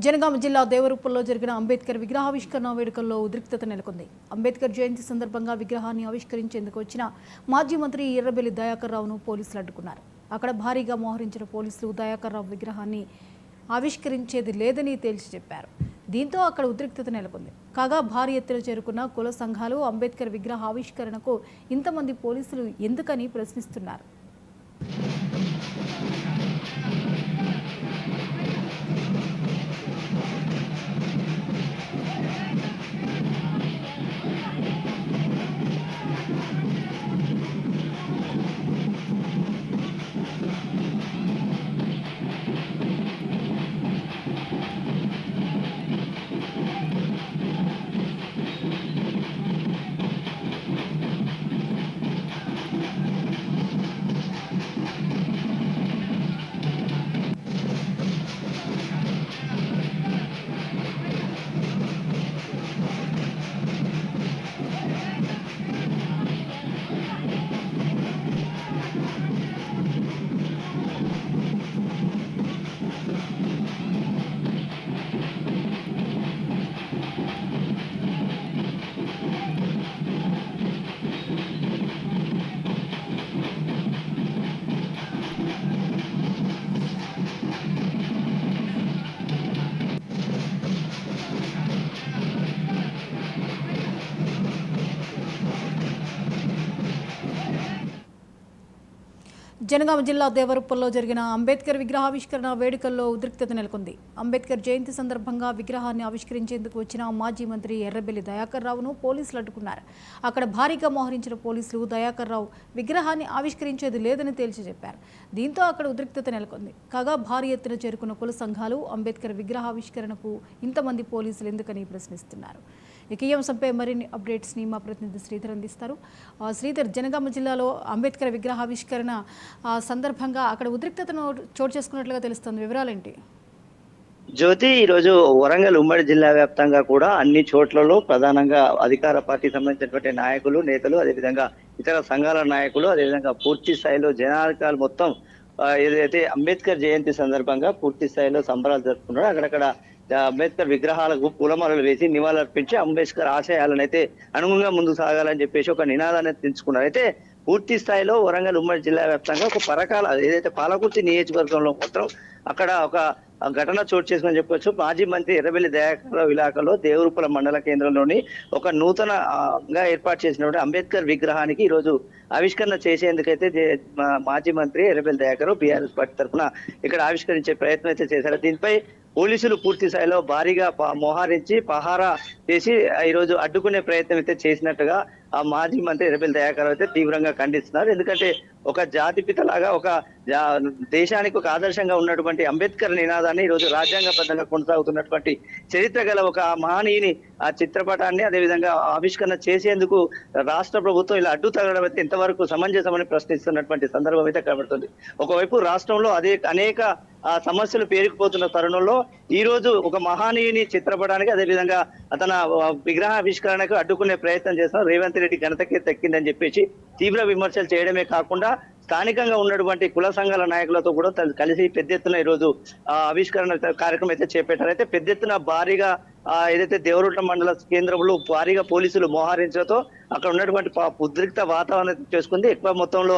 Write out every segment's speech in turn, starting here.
జనగామ జిల్లా దేవరూపల్లో జరిగిన అంబేద్కర్ విగ్రహావిష్కరణ వేడుకల్లో ఉద్రిక్తత నెలకొంది. అంబేద్కర్ జయంతి సందర్భంగా విగ్రహాన్ని ఆవిష్కరించేందుకు వచ్చిన మాజీ మంత్రి ఎర్రబెల్లి దయాకర్ రావును పోలీసులు అడ్డుకున్నారు. అక్కడ భారీగా మోహరించిన పోలీసులు దయాకర్ రావు విగ్రహాన్ని ఆవిష్కరించేది లేదని తేల్చి చెప్పారు. దీంతో అక్కడ ఉద్రిక్తత నెలకొంది. కాగా భారీ ఎత్తున చేరుకున్న కుల సంఘాలు అంబేద్కర్ విగ్రహ ఆవిష్కరణకు ఇంతమంది పోలీసులు ఎందుకని ప్రశ్నిస్తున్నారు. జనగామ జిల్లా దేవరూపల్లో జరిగిన అంబేద్కర్ విగ్రహావిష్కరణ వేడుకల్లో ఉద్రిక్తత నెలకొంది. అంబేద్కర్ జయంతి సందర్భంగా విగ్రహాన్ని ఆవిష్కరించేందుకు వచ్చిన మాజీ మంత్రి ఎర్రబెల్లి దయాకర్ రావును పోలీసులు అడ్డుకున్నారు. అక్కడ భారీగా మోహరించిన పోలీసులు దయాకర్ రావు విగ్రహాన్ని ఆవిష్కరించేది లేదని తేల్చి చెప్పారు. దీంతో అక్కడ ఉద్రిక్తత నెలకొంది. కాగా భారీ ఎత్తున చేరుకున్న కుల సంఘాలు అంబేద్కర్ విగ్రహావిష్కరణకు ఇంతమంది పోలీసులు ఎందుకని ప్రశ్నిస్తున్నారు. ఇక ఈ అంశంపై మరిన్ని అప్డేట్స్ని మా ప్రతినిధి శ్రీధర్ అందిస్తారు. శ్రీధర్, జనగామ జిల్లాలో అంబేద్కర్ విగ్రహావిష్కరణ సందర్భంగా అక్కడ ఉద్రిక్తతను చోటు చేసుకున్నట్లుగా తెలుస్తుంది. వివరాలేంటి? జ్యోతి, ఈరోజు వరంగల్ ఉమ్మడి జిల్లా వ్యాప్తంగా కూడా అన్ని చోట్లలో ప్రధానంగా అధికార పార్టీ సంబంధించినటువంటి నాయకులు, నేతలు, అదేవిధంగా ఇతర సంఘాల నాయకులు, అదేవిధంగా పూర్తి స్థాయిలో జనాధికారులు మొత్తం ఏదైతే అంబేద్కర్ జయంతి సందర్భంగా పూర్తి స్థాయిలో సంబరాలు జరుపుకున్నారో అక్కడక్కడ అంబేద్కర్ విగ్రహాలకు పూలమాలలు వేసి నివాళులర్పించి అంబేద్కర్ ఆశయాలను అయితే అనుగుణంగా ముందుకు సాగాలని చెప్పేసి ఒక నినాదాన్ని తెచ్చుకున్నారు. అయితే పూర్తి స్థాయిలో వరంగల్ ఉమ్మడి జిల్లా వ్యాప్తంగా ఒక పరకాల ఏదైతే పాలకుర్తి నియోజకవర్గంలో మాత్రం అక్కడ ఒక ఘటన చోటు చేసుకుని చెప్పొచ్చు. మాజీ మంత్రి ఎర్రబెల్లి దయాకర్ రావు ఇలాకాలో దేవరూపల మండల కేంద్రంలోని ఒక నూతనంగా ఏర్పాటు చేసినటువంటి అంబేద్కర్ విగ్రహానికి ఈ రోజు ఆవిష్కరణ చేసేందుకైతే మాజీ మంత్రి ఎర్రబెల్లి దయాకర్ రావు బీఆర్ఎస్ పార్టీ తరఫున ఇక్కడ ఆవిష్కరించే ప్రయత్నం అయితే చేశారు. దీనిపై పోలీసులు పూర్తి స్థాయిలో భారీగా మోహరించి పహారా చేసి ఈరోజు అడ్డుకునే ప్రయత్నం అయితే చేసినట్టుగా ఆ మాజీ మంత్రి ఎర్రబెల్లి దయాకర్ అయితే తీవ్రంగా ఖండిస్తున్నారు. ఎందుకంటే ఒక జాతిపిత లాగా ఒక దేశానికి ఒక ఆదర్శంగా ఉన్నటువంటి అంబేద్కర్ నినాదాన్ని ఈరోజు రాజ్యాంగబద్ధంగా కొనసాగుతున్నటువంటి చరిత్ర గల ఒక మహనీయుని ఆ చిత్రపటాన్ని అదేవిధంగా ఆవిష్కరణ చేసేందుకు రాష్ట్ర ప్రభుత్వం ఇలా అడ్డు తగలడం అయితే ఎంతవరకు సమంజసమని ప్రశ్నిస్తున్నటువంటి సందర్భం అయితే కనబడుతుంది. ఒకవైపు రాష్ట్రంలో అనేక సమస్యలు పేరుకుపోతున్న తరుణంలో ఈ రోజు ఒక మహనీయుని చిత్రపటానికి అదేవిధంగా తన విగ్రహావిష్కరణకు అడ్డుకునే ప్రయత్నం చేస్తున్నారు. రేవంత్ రెడ్డి ఘనతకే దక్కిందని చెప్పేసి తీవ్ర విమర్శలు చేయడమే కాకుండా స్థానికంగా ఉన్నటువంటి కుల సంఘాల నాయకులతో కూడా కలిసి పెద్ద ఎత్తున ఈరోజు ఆవిష్కరణ కార్యక్రమం అయితే చేపట్టారు. అయితే పెద్ద ఎత్తున భారీగా ఏదైతే దేవరూట మండల కేంద్రంలో భారీగా పోలీసులు మోహరించడంతో అక్కడ ఉన్నటువంటి ఉద్రిక్త వాతావరణం చేసుకుంది. ఎక్కువ మొత్తంలో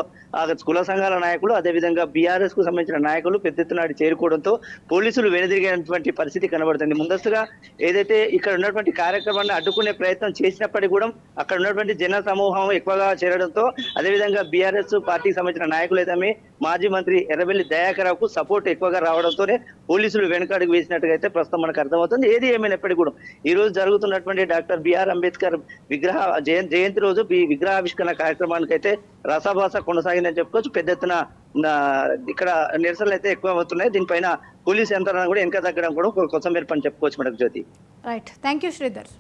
కుల సంఘాల నాయకులు అదేవిధంగా బీఆర్ఎస్ కు సంబంధించిన నాయకులు పెద్ద ఎత్తున చేరుకోవడంతో పోలీసులు వెనుదిరిగినటువంటి పరిస్థితి కనబడుతుంది. ముందస్తుగా ఏదైతే ఇక్కడ ఉన్నటువంటి కార్యక్రమాన్ని అడ్డుకునే ప్రయత్నం చేసినప్పటికీ కూడా అక్కడ ఉన్నటువంటి జన సమూహం ఎక్కువగా చేరడంతో అదేవిధంగా బీఆర్ఎస్ పార్టీకి సంబంధించిన నాయకులు అయితే మాజీ మంత్రి ఎర్రబెల్లి దయాకర్ రావుకు సపోర్ట్ ఎక్కువగా రావడంతోనే పోలీసులు వెనుకడుగు వేసినట్టుగా అయితే ప్రస్తుతం మనకు అర్థమవుతుంది. ఏది ఏమైనప్పటికీ కూడా ఈ రోజు జరుగుతున్నటువంటి డాక్టర్ బిఆర్ అంబేద్కర్ జయంతి రోజు ఈ విగ్రహావిష్కరణ కార్యక్రమానికి అయితే రసాభాస కొనసాగిందని చెప్పుకోవచ్చు. పెద్ద ఎత్తున ఇక్కడ నిరసనలు అయితే ఎక్కువ అవుతున్నాయి. దీనిపైన పోలీసు యంత్రాంగం కూడా వెనక తగ్గడం కూడా కొంచెం మేర పని చెప్పుకోవచ్చు మనకు. జ్యోతి, రైట్, థ్యాంక్ యూ శ్రీధర్.